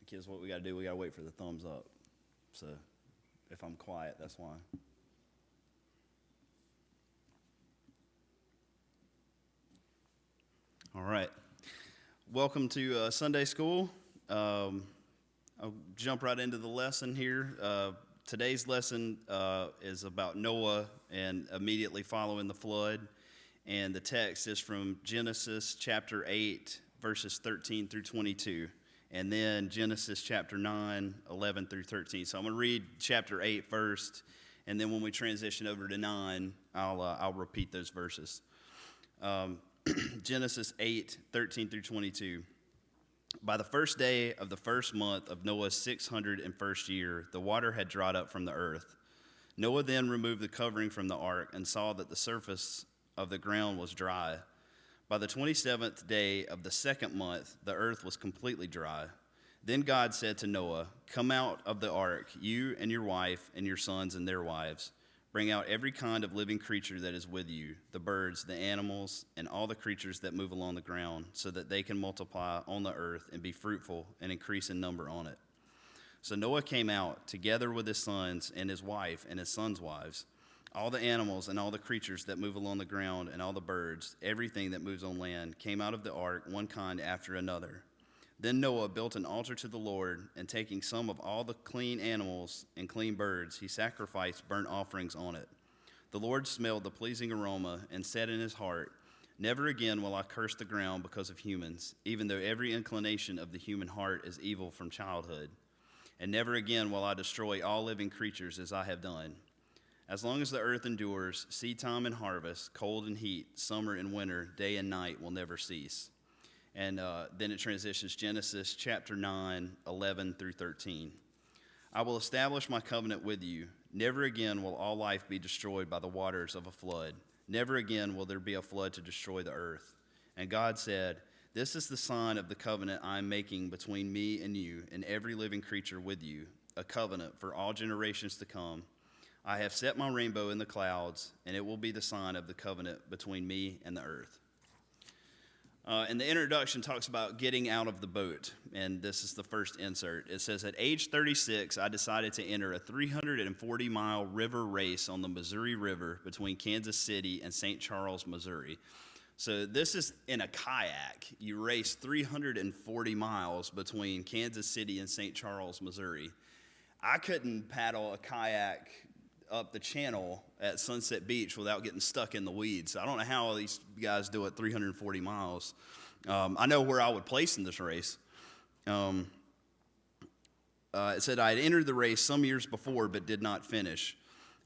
Kids, what we got to do, we got to wait for the thumbs up. So if I'm quiet, that's why. All right. Welcome to Sunday school. I'll jump right into the lesson here. Today's lesson is about Noah and immediately following the flood. And the text is from Genesis chapter 8, verses 13 through 22. And then Genesis chapter 9, 11 through 13. So I'm going to read chapter 8 first. And then when we transition over to 9, I'll repeat those verses. Genesis 8, 13 through 22. By the first day of the first month of Noah's 601st year, the water had dried up from the earth. Noah then removed the covering from the ark and saw that the surface of the ground was dry. By the 27th day of the second month, the earth was completely dry. Then God said to Noah, "Come out of the ark, you and your wife and your sons and their wives. Bring out every kind of living creature that is with you, the birds, the animals, and all the creatures that move along the ground, so that they can multiply on the earth and be fruitful and increase in number on it." So Noah came out, together with his sons and his wife and his sons' wives, all the animals and all the creatures that move along the ground and all the birds, everything that moves on land, came out of the ark, one kind after another. Then Noah built an altar to the Lord, and taking some of all the clean animals and clean birds, he sacrificed burnt offerings on it. The Lord smelled the pleasing aroma and said in his heart, "Never again will I curse the ground because of humans, even though every inclination of the human heart is evil from childhood. And never again will I destroy all living creatures as I have done. As long as the earth endures, seedtime and harvest, cold and heat, summer and winter, day and night will never cease." And then it transitions Genesis chapter 9, 11 through 13. "I will establish my covenant with you. Never again will all life be destroyed by the waters of a flood. Never again will there be a flood to destroy the earth. And God said, 'This is the sign of the covenant I am making between me and you and every living creature with you, a covenant for all generations to come. I have set my rainbow in the clouds, and it will be the sign of the covenant between me and the earth.'" And the introduction talks about getting out of the boat, and this is the first insert. It says, "At age 36, I decided to enter a 340-mile river race on the Missouri River between Kansas City and St. Charles, Missouri." So this is in a kayak. You race 340 miles between Kansas City and St. Charles, Missouri. I couldn't paddle a kayak up the channel at Sunset Beach without getting stuck in the weeds. I don't know how these guys do it 340 miles. I know where I would place in this race. It said I had entered the race some years before but did not finish.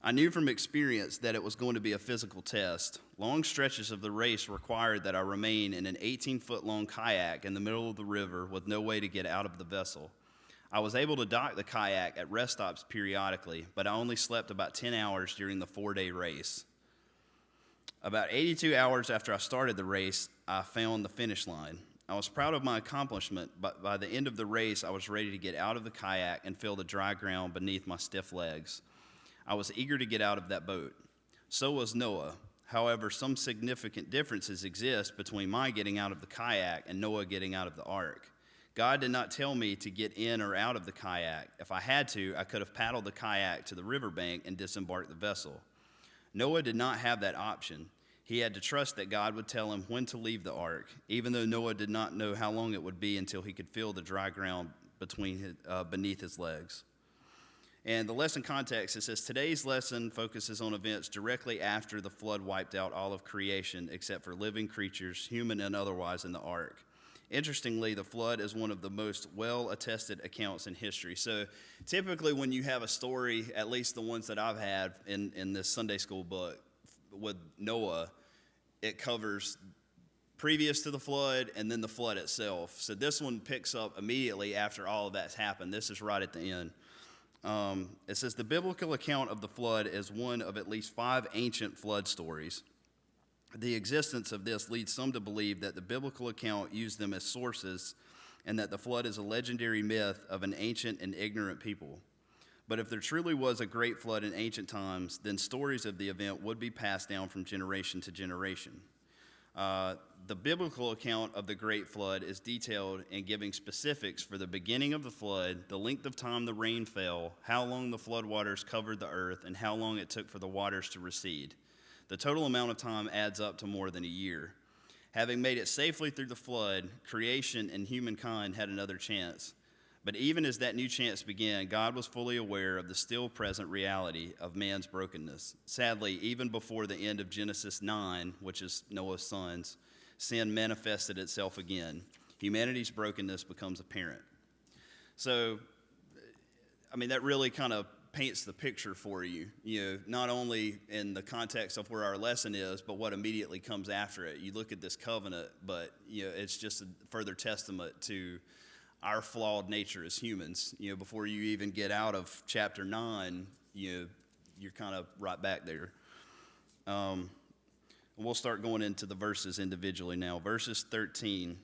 I knew from experience that it was going to be a physical test. Long stretches of the race required that I remain in an 18-foot-long kayak in the middle of the river with no way to get out of the vessel. I was able to dock the kayak at rest stops periodically, but I only slept about 10 hours during the 4-day race. About 82 hours after I started the race, I found the finish line. I was proud of my accomplishment, but by the end of the race, I was ready to get out of the kayak and feel the dry ground beneath my stiff legs. I was eager to get out of that boat. So was Noah. However, some significant differences exist between my getting out of the kayak and Noah getting out of the ark. God did not tell me to get in or out of the kayak. If I had to, I could have paddled the kayak to the riverbank and disembarked the vessel. Noah did not have that option. He had to trust that God would tell him when to leave the ark, even though Noah did not know how long it would be until he could feel the dry ground beneath his legs. And the lesson context, it says, today's lesson focuses on events directly after the flood wiped out all of creation except for living creatures, human and otherwise, in the ark. Interestingly, the flood is one of the most well-attested accounts in history. So typically when you have a story, at least the ones that I've had in this Sunday school book with Noah, it covers previous to the flood and then the flood itself. So this one picks up immediately after all of that's happened. This is right at the end. It says the biblical account of the flood is one of at least 5 ancient flood stories. The existence of this leads some to believe that the biblical account used them as sources and that the flood is a legendary myth of an ancient and ignorant people. But if there truly was a great flood in ancient times, then stories of the event would be passed down from generation to generation. The biblical account of the Great Flood is detailed in giving specifics for the beginning of the flood, the length of time the rain fell, how long the floodwaters covered the earth, and how long it took for the waters to recede. The total amount of time adds up to more than a year. Having made it safely through the flood, creation and humankind had another chance. But even as that new chance began, God was fully aware of the still present reality of man's brokenness. Sadly, even before the end of Genesis 9, which is Noah's sons, sin manifested itself again. Humanity's brokenness becomes apparent. So, that really kind of paints the picture for you, not only in the context of where our lesson is, but what immediately comes after it. You look at this covenant, but, it's just a further testament to our flawed nature as humans. Before you even get out of chapter 9, you're kind of right back there. We'll start going into the verses individually now. Verses 13.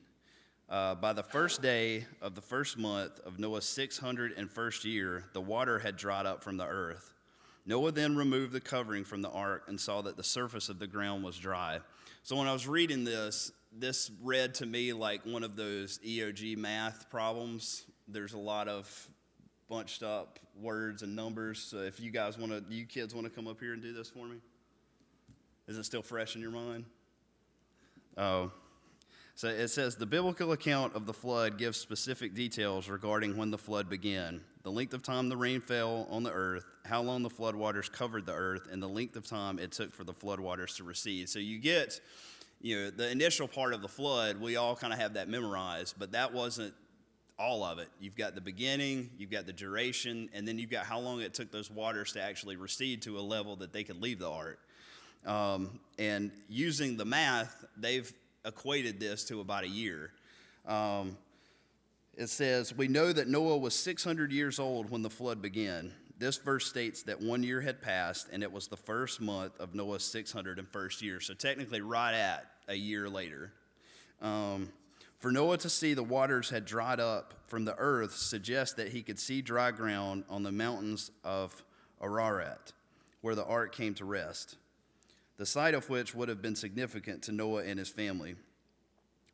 By the first day of the first month of Noah's 601st year, the water had dried up from the earth. Noah then removed the covering from the ark and saw that the surface of the ground was dry. So when I was reading this read to me like one of those EOG math problems. There's a lot of bunched up words and numbers. So if you kids want to come up here and do this for me? Is it still fresh in your mind? Oh. So it says, the biblical account of the flood gives specific details regarding when the flood began, the length of time the rain fell on the earth, how long the floodwaters covered the earth, and the length of time it took for the floodwaters to recede. So you get, the initial part of the flood, we all kind of have that memorized, but that wasn't all of it. You've got the beginning, you've got the duration, and then you've got how long it took those waters to actually recede to a level that they could leave the ark. And using the math, they've equated this to about a year. It says, we know that Noah was 600 years old when the flood began. This verse states that 1 year had passed, and it was the first month of Noah's 601st year. So technically right at a year later. For Noah to see the waters had dried up from the earth suggests that he could see dry ground on the mountains of Ararat, where the ark came to rest, the sight of which would have been significant to Noah and his family.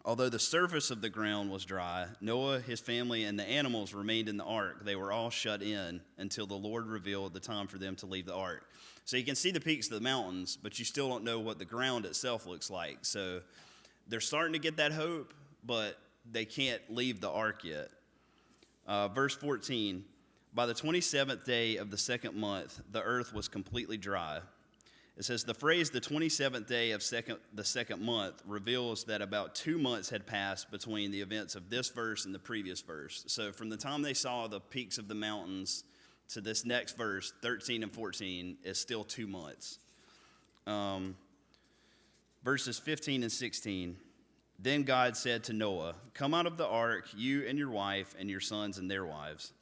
Although the surface of the ground was dry, Noah, his family, and the animals remained in the ark. They were all shut in until the Lord revealed the time for them to leave the ark. So you can see the peaks of the mountains, but you still don't know what the ground itself looks like. So they're starting to get that hope, but they can't leave the ark yet. Verse 14, by the 27th day of the second month, the earth was completely dry. It says the phrase the 27th day of the second month reveals that about 2 months had passed between the events of this verse and the previous verse. So from the time they saw the peaks of the mountains to this next verse, 13 and 14, is still 2 months. Verses 15 and 16. Then God said to Noah, come out of the ark, you and your wife and your sons and their wives.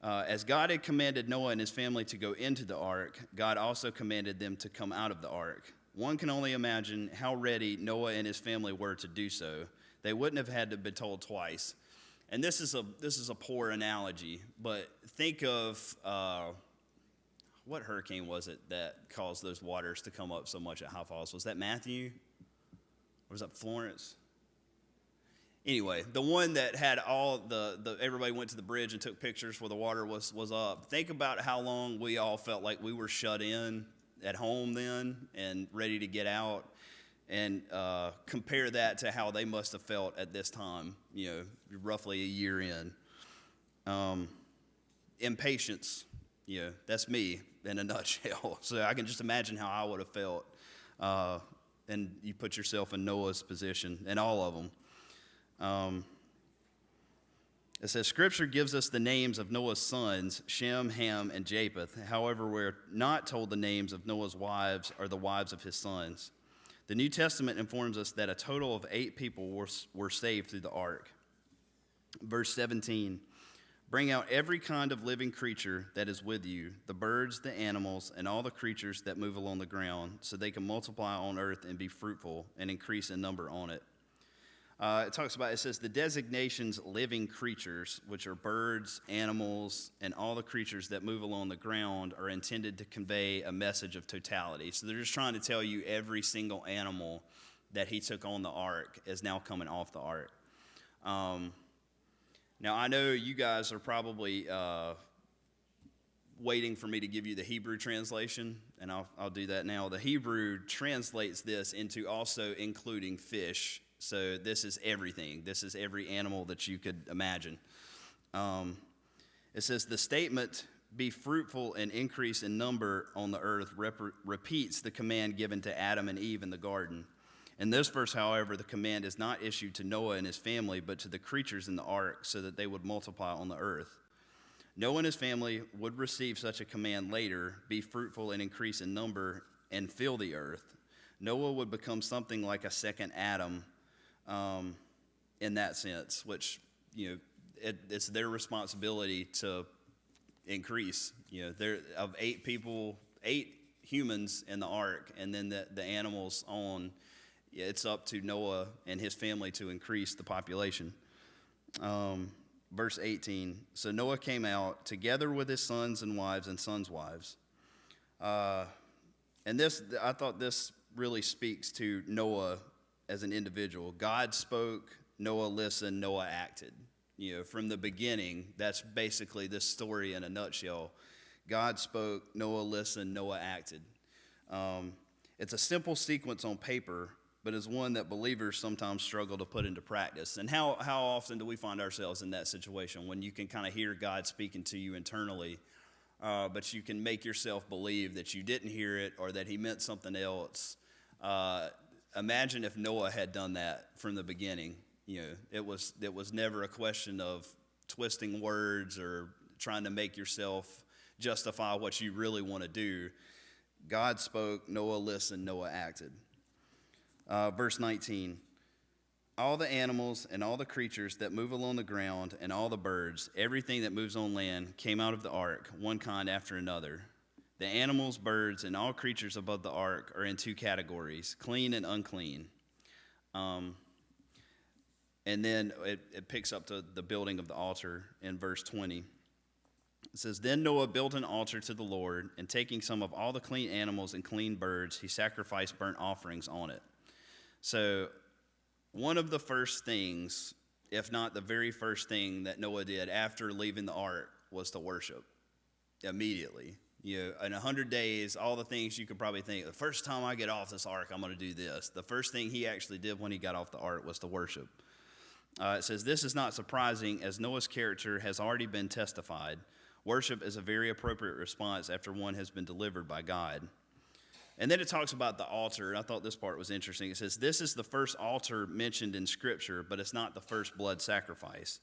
As God had commanded Noah and his family to go into the ark, God also commanded them to come out of the ark. One can only imagine how ready Noah and his family were to do so. They wouldn't have had to be told twice. And this is a poor analogy, but think of what hurricane was it that caused those waters to come up so much at High Falls? Was that Matthew? Or was that Florence? Anyway, the one that had all the everybody went to the bridge and took pictures where the water was up. Think about how long we all felt like we were shut in at home then and ready to get out, and compare that to how they must have felt at this time, roughly a year in. Impatience, that's me in a nutshell. So I can just imagine how I would have felt. And you put yourself in Noah's position, and all of them. It says, Scripture gives us the names of Noah's sons, Shem, Ham, and Japheth. However, we're not told the names of Noah's wives or the wives of his sons. The New Testament informs us that a total of 8 people were saved through the ark. Verse 17, bring out every kind of living creature that is with you, the birds, the animals, and all the creatures that move along the ground, so they can multiply on earth and be fruitful and increase in number on it. It says the designations living creatures, which are birds, animals, and all the creatures that move along the ground, are intended to convey a message of totality. So they're just trying to tell you every single animal that he took on the ark is now coming off the ark. Now, I know you guys are probably waiting for me to give you the Hebrew translation, and I'll do that now. The Hebrew translates this into also including fish. So this is everything. This is every animal that you could imagine. It says, the statement, be fruitful and increase in number on the earth, repeats the command given to Adam and Eve in the garden. In this verse, however, the command is not issued to Noah and his family, but to the creatures in the ark, so that they would multiply on the earth. Noah and his family would receive such a command later, be fruitful and increase in number and fill the earth. Noah would become something like a second Adam in that sense, which, it's their responsibility to increase. There of 8 people, 8 humans in the ark, and then the animals on. It's up to Noah and his family to increase the population. Verse 18, so Noah came out together with his sons and wives and sons' wives. And I thought this really speaks to Noah as an individual. God spoke, Noah listened, Noah acted. From the beginning, that's basically this story in a nutshell. God spoke, Noah listened, Noah acted. It's a simple sequence on paper, but is one that believers sometimes struggle to put into practice. And how often do we find ourselves in that situation when you can kind of hear God speaking to you internally, but you can make yourself believe that you didn't hear it or that he meant something else? Imagine if Noah had done that from the beginning. It was never a question of twisting words or trying to make yourself justify what you really want to do. God spoke, Noah listened, Noah acted. Verse 19, all the animals and all the creatures that move along the ground and all the birds, everything that moves on land, came out of the ark, one kind after another. The animals, birds, and all creatures above the ark are in 2 categories, clean and unclean. And then it picks up to the building of the altar in verse 20. It says, then Noah built an altar to the Lord, and taking some of all the clean animals and clean birds, he sacrificed burnt offerings on it. So one of the first things, if not the very first thing that Noah did after leaving the ark, was to worship immediately. In 100 days, all the things you could probably think, the first time I get off this ark, I'm going to do this. The first thing he actually did when he got off the ark was to worship. It says, this is not surprising, as Noah's character has already been testified. Worship is a very appropriate response after one has been delivered by God. And then it talks about the altar, and I thought this part was interesting. It says, this is the first altar mentioned in Scripture, but it's not the first blood sacrifice.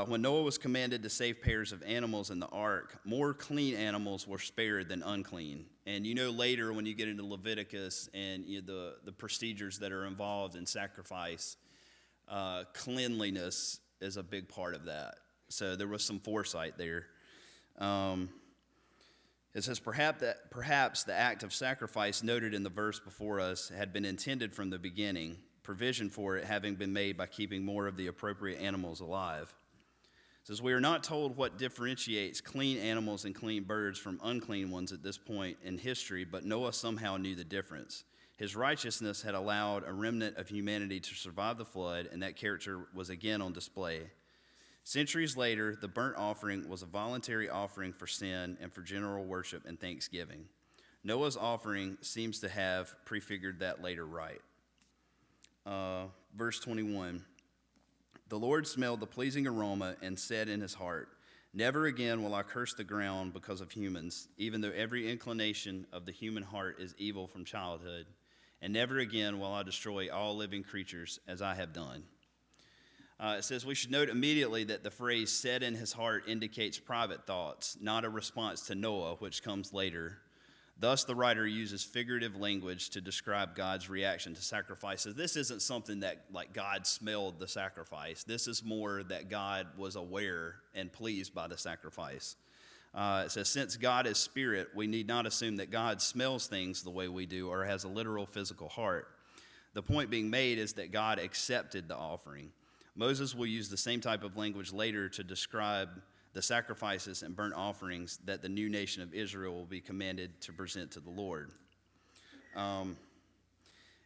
When Noah was commanded to save pairs of animals in the ark, more clean animals were spared than unclean. And later when you get into Leviticus and the procedures that are involved in sacrifice, cleanliness is a big part of that. So there was some foresight there. It says, perhaps the act of sacrifice noted in the verse before us had been intended from the beginning, provision for it having been made by keeping more of the appropriate animals alive. It says, we are not told what differentiates clean animals and clean birds from unclean ones at this point in history, but Noah somehow knew the difference. His righteousness had allowed a remnant of humanity to survive the flood, and that character was again on display. Centuries later, the burnt offering was a voluntary offering for sin and for general worship and thanksgiving. Noah's offering seems to have prefigured that later rite. Verse 21, the Lord smelled the pleasing aroma and said in his heart, never again will I curse the ground because of humans, even though every inclination of the human heart is evil from childhood, and never again will I destroy all living creatures as I have done. It says we should note immediately that the phrase said in his heart indicates private thoughts, not a response to Noah, which comes later. Thus, the writer uses figurative language to describe God's reaction to sacrifices. This isn't something that, like, God smelled the sacrifice. This is more that God was aware and pleased by the sacrifice. It says, since God is spirit, we need not assume that God smells things the way we do or has a literal physical heart. The point being made is that God accepted the offering. Moses will use the same type of language later to describe the sacrifices and burnt offerings that the new nation of Israel will be commanded to present to the Lord.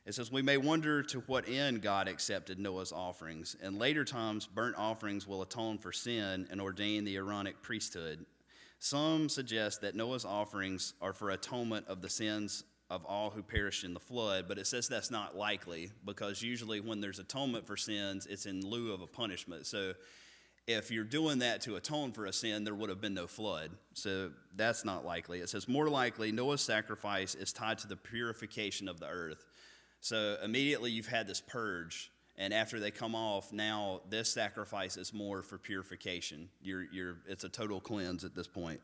It says, we may wonder to what end God accepted Noah's offerings. In later times, burnt offerings will atone for sin and ordain the Aaronic priesthood. Some suggest that Noah's offerings are for atonement of the sins of all who perished in the flood, but it says that's not likely, because usually when there's atonement for sins, it's in lieu of a punishment. So if you're doing that to atone for a sin, there would have been no flood. So that's not likely. It says, more likely, Noah's sacrifice is tied to the purification of the earth. So immediately you've had this purge, and after they come off, now this sacrifice is more for purification. It's a total cleanse at this point.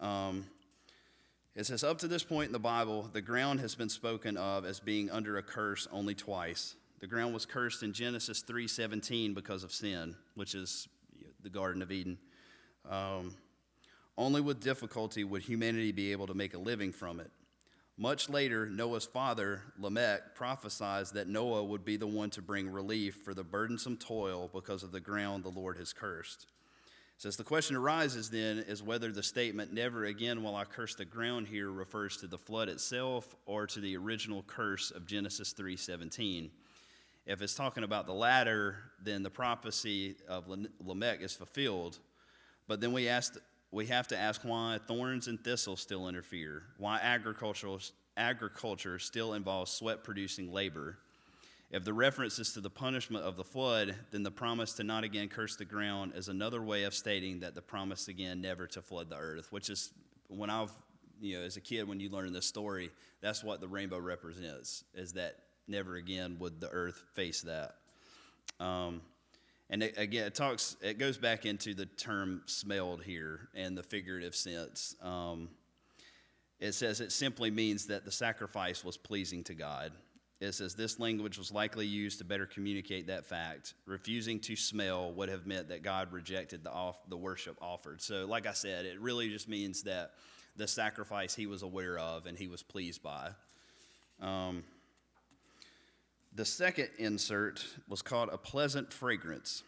It says, up to this point in the Bible, the ground has been spoken of as being under a curse only twice. The ground was cursed in Genesis 3:17 because of sin, which is the Garden of Eden. Only with difficulty would humanity be able to make a living from it. Much later, Noah's father, Lamech, prophesied that Noah would be the one to bring relief for the burdensome toil because of the ground the Lord has cursed. It says the question arises then is whether the statement, never again will I curse the ground here, refers to the flood itself or to the original curse of Genesis 3:17. If it's talking about the latter, then the prophecy of Lamech is fulfilled. But then we have to ask why thorns and thistles still interfere, why agriculture still involves sweat-producing labor. If the reference is to the punishment of the flood, then the promise to not again curse the ground is another way of stating that the promise again never to flood the earth, which is when as a kid, when you learn this story, that's what the rainbow represents, is that never again would the earth face that. And it goes back into the term smelled here and the figurative sense. It says it simply means that the sacrifice was pleasing to God. It says this language was likely used to better communicate that fact. Refusing to smell would have meant that God rejected the worship offered. So like I said, it really just means that the sacrifice he was aware of and he was pleased by. The second insert was called a pleasant fragrance.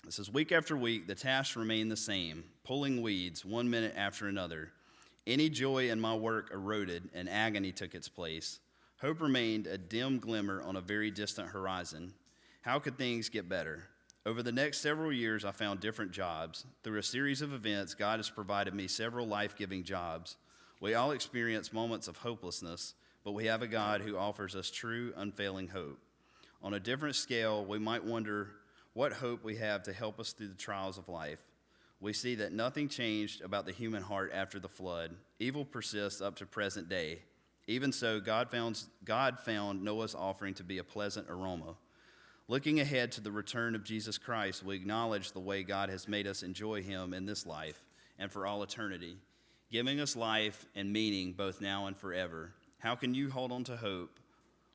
It says, week after week, the tasks remained the same, pulling weeds 1 minute after another. Any joy in my work eroded, and agony took its place. Hope remained a dim glimmer on a very distant horizon. How could things get better? Over the next several years, I found different jobs. Through a series of events, God has provided me several life-giving jobs. We all experience moments of hopelessness, but we have a God who offers us true, unfailing hope. On a different scale, we might wonder what hope we have to help us through the trials of life. We see that nothing changed about the human heart after the flood. Evil persists up to present day. Even so, God found Noah's offering to be a pleasant aroma. Looking ahead to the return of Jesus Christ, we acknowledge the way God has made us enjoy him in this life and for all eternity, giving us life and meaning both now and forever. How can you hold on to hope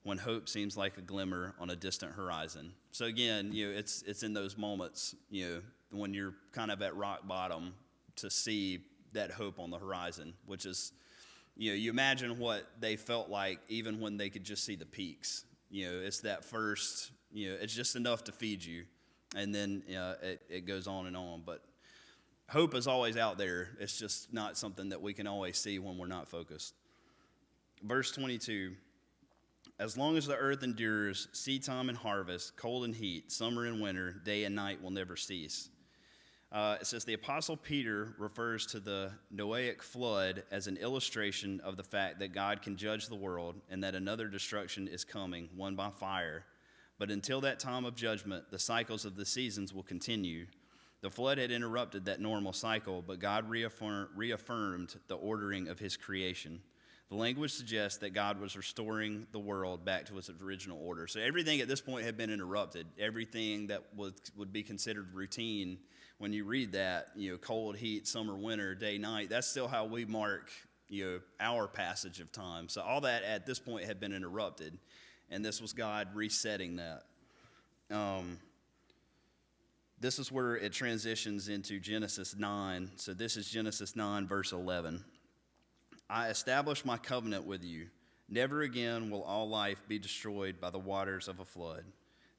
when hope seems like a glimmer on a distant horizon? So again, it's in those moments, when you're kind of at rock bottom, to see that hope on the horizon, which is, you imagine what they felt like even when they could just see the peaks. It's that first, it's just enough to feed you, and then it goes on and on. But hope is always out there. It's just not something that we can always see when we're not focused. Verse 22, as long as the earth endures, seed time and harvest, cold and heat, summer and winter, day and night will never cease. It says the Apostle Peter refers to the Noahic flood as an illustration of the fact that God can judge the world and that another destruction is coming, one by fire. But until that time of judgment, the cycles of the seasons will continue. The flood had interrupted that normal cycle, but God reaffirmed the ordering of his creation. The language suggests that God was restoring the world back to its original order. So everything at this point had been interrupted. Everything that would be considered routine, when you read that, cold, heat, summer, winter, day, night, that's still how we mark, our passage of time. So all that at this point had been interrupted, and this was God resetting that. This is where it transitions into Genesis 9. So this is Genesis 9, verse 11. I establish my covenant with you. Never again will all life be destroyed by the waters of a flood.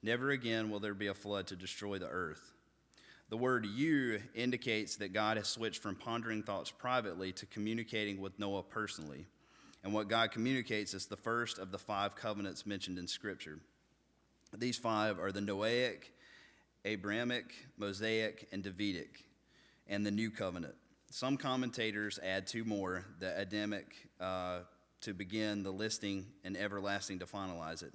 Never again will there be a flood to destroy the earth. The word you indicates that God has switched from pondering thoughts privately to communicating with Noah personally. and what God communicates is the first of the 5 covenants mentioned in Scripture. These 5 are the Noahic, Abrahamic, Mosaic, and Davidic, and the New Covenant. Some commentators add 2 more, the Adamic, to begin the listing, and everlasting to finalize it.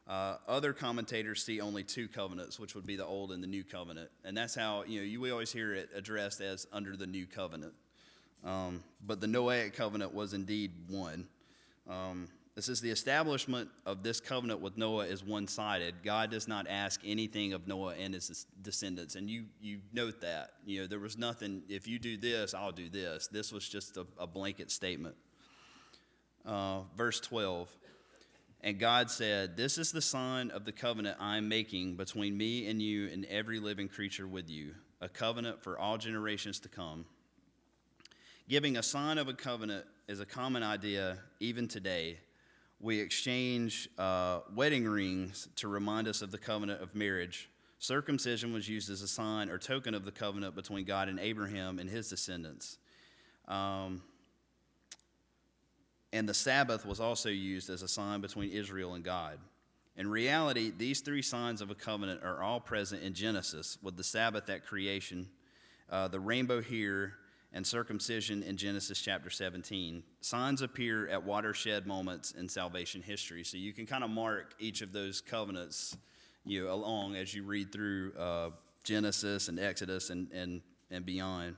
Other commentators see only 2 covenants, which would be the Old and the New Covenant. And that's how, we always hear it addressed as under the New Covenant. But the Noahic covenant was indeed one. This is the establishment of this covenant with Noah is one-sided. God does not ask anything of Noah and his descendants. And you note that. There was nothing, if you do this, I'll do this. This was just a blanket statement. Verse 12. And God said, "This is the sign of the covenant I am making between me and you and every living creature with you, a covenant for all generations to come." Giving a sign of a covenant is a common idea even today. We exchange wedding rings to remind us of the covenant of marriage. Circumcision was used as a sign or token of the covenant between God and Abraham and his descendants. And the Sabbath was also used as a sign between Israel and God. In reality, these 3 signs of a covenant are all present in Genesis, with the Sabbath at creation, the rainbow here, and circumcision in Genesis chapter 17. Signs appear at watershed moments in salvation history. So you can kind of mark each of those covenants along as you read through Genesis and Exodus and beyond.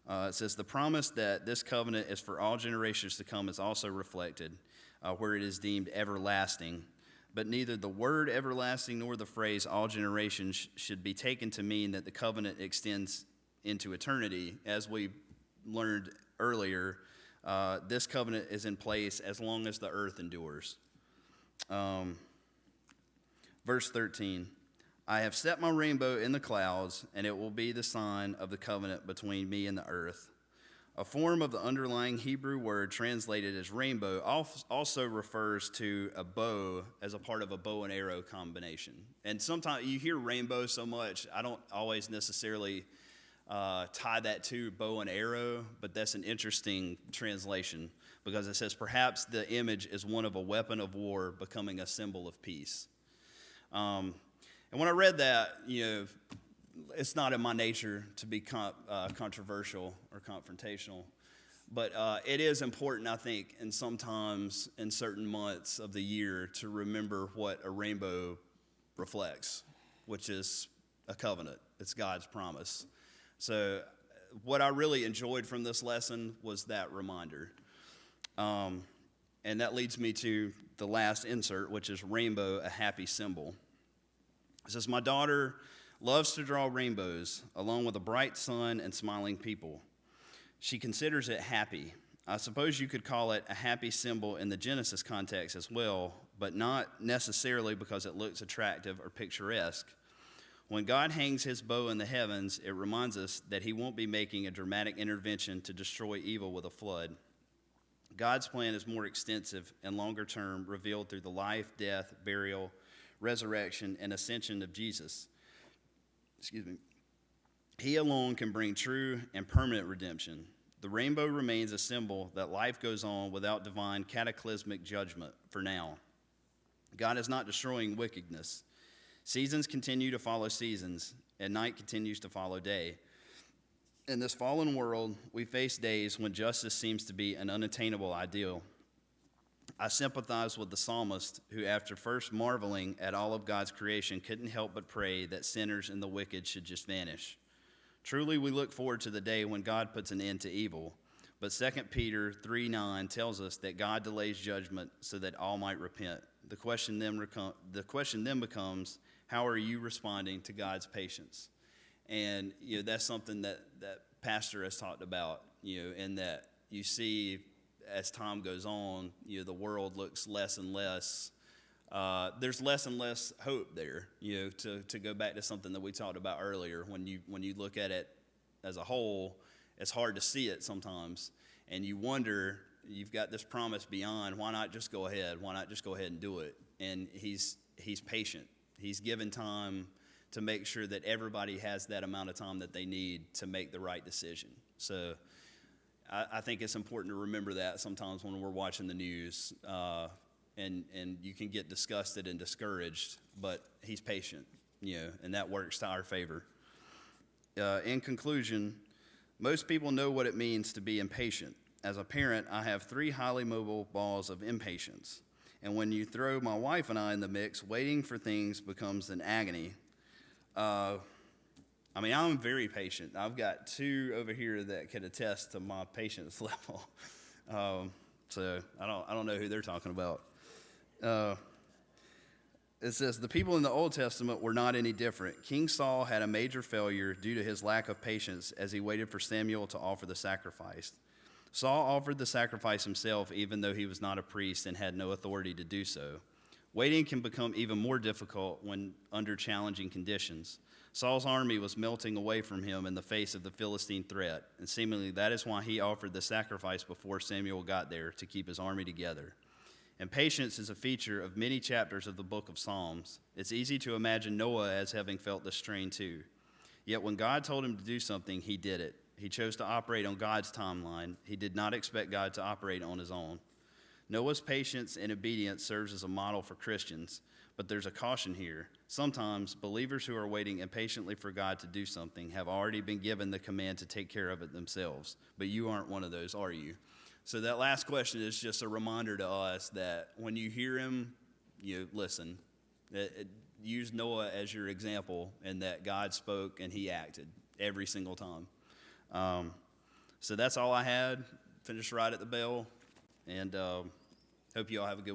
It says, the promise that this covenant is for all generations to come is also reflected, where it is deemed everlasting. But neither the word everlasting nor the phrase all generations should be taken to mean that the covenant extends into eternity. As we learned earlier, this covenant is in place as long as the earth endures. Verse 13. I have set my rainbow in the clouds, and it will be the sign of the covenant between me and the earth. A form of the underlying Hebrew word translated as rainbow also refers to a bow as a part of a bow and arrow combination. And sometimes you hear rainbow so much, I don't always necessarily tie that to bow and arrow, but that's an interesting translation because it says perhaps the image is one of a weapon of war becoming a symbol of peace. And when I read that, it's not in my nature to be controversial or confrontational, but it is important, I think, and sometimes in certain months of the year to remember what a rainbow reflects, which is a covenant. It's God's promise. So what I really enjoyed from this lesson was that reminder. And that leads me to the last insert, which is rainbow, a happy symbol. It says, my daughter loves to draw rainbows along with a bright sun and smiling people. She considers it happy. I suppose you could call it a happy symbol in the Genesis context as well, but not necessarily because it looks attractive or picturesque. When God hangs his bow in the heavens, it reminds us that he won't be making a dramatic intervention to destroy evil with a flood. God's plan is more extensive and longer term, revealed through the life, death, burial, resurrection, and ascension of Jesus. He alone can bring true and permanent redemption. The rainbow remains a symbol that life goes on without divine cataclysmic judgment for now. God is not destroying wickedness. Seasons continue to follow seasons, and night continues to follow day. In this fallen world, we face days when justice seems to be an unattainable ideal. I sympathize with the psalmist who, after first marveling at all of God's creation, couldn't help but pray that sinners and the wicked should just vanish. Truly, we look forward to the day when God puts an end to evil. But 2 Peter 3:9 tells us that God delays judgment so that all might repent. The question then becomes, how are you responding to God's patience? And that's something that Pastor has talked about, in that you see as time goes on, the world looks less and less. There's less and less hope there, to go back to something that we talked about earlier. When you look at it as a whole, it's hard to see it sometimes. And you wonder, you've got this promise beyond, why not just go ahead? Why not just go ahead and do it? And he's patient. He's given time to make sure that everybody has that amount of time that they need to make the right decision. So I think it's important to remember that sometimes when we're watching the news, and you can get disgusted and discouraged, but he's patient, and that works to our favor. In conclusion, most people know what it means to be impatient. As a parent, I have 3 highly mobile balls of impatience. And when you throw my wife and I in the mix, waiting for things becomes an agony. I'm very patient. I've got 2 over here that could attest to my patience level. So I don't know who they're talking about. It says, the people in the Old Testament were not any different. King Saul had a major failure due to his lack of patience as he waited for Samuel to offer the sacrifice. Saul offered the sacrifice himself even though he was not a priest and had no authority to do so. Waiting can become even more difficult when under challenging conditions. Saul's army was melting away from him in the face of the Philistine threat, and seemingly that is why he offered the sacrifice before Samuel got there, to keep his army together. And patience is a feature of many chapters of the book of Psalms. It's easy to imagine Noah as having felt the strain too. Yet when God told him to do something, he did it. He chose to operate on God's timeline. He did not expect God to operate on his own. Noah's patience and obedience serves as a model for Christians, but there's a caution here. Sometimes believers who are waiting impatiently for God to do something have already been given the command to take care of it themselves, but you aren't one of those, are you? So that last question is just a reminder to us that when you hear him, listen. Use Noah as your example, and that God spoke and he acted every single time. So that's all I had. Finished right at the bell, and hope you all have a good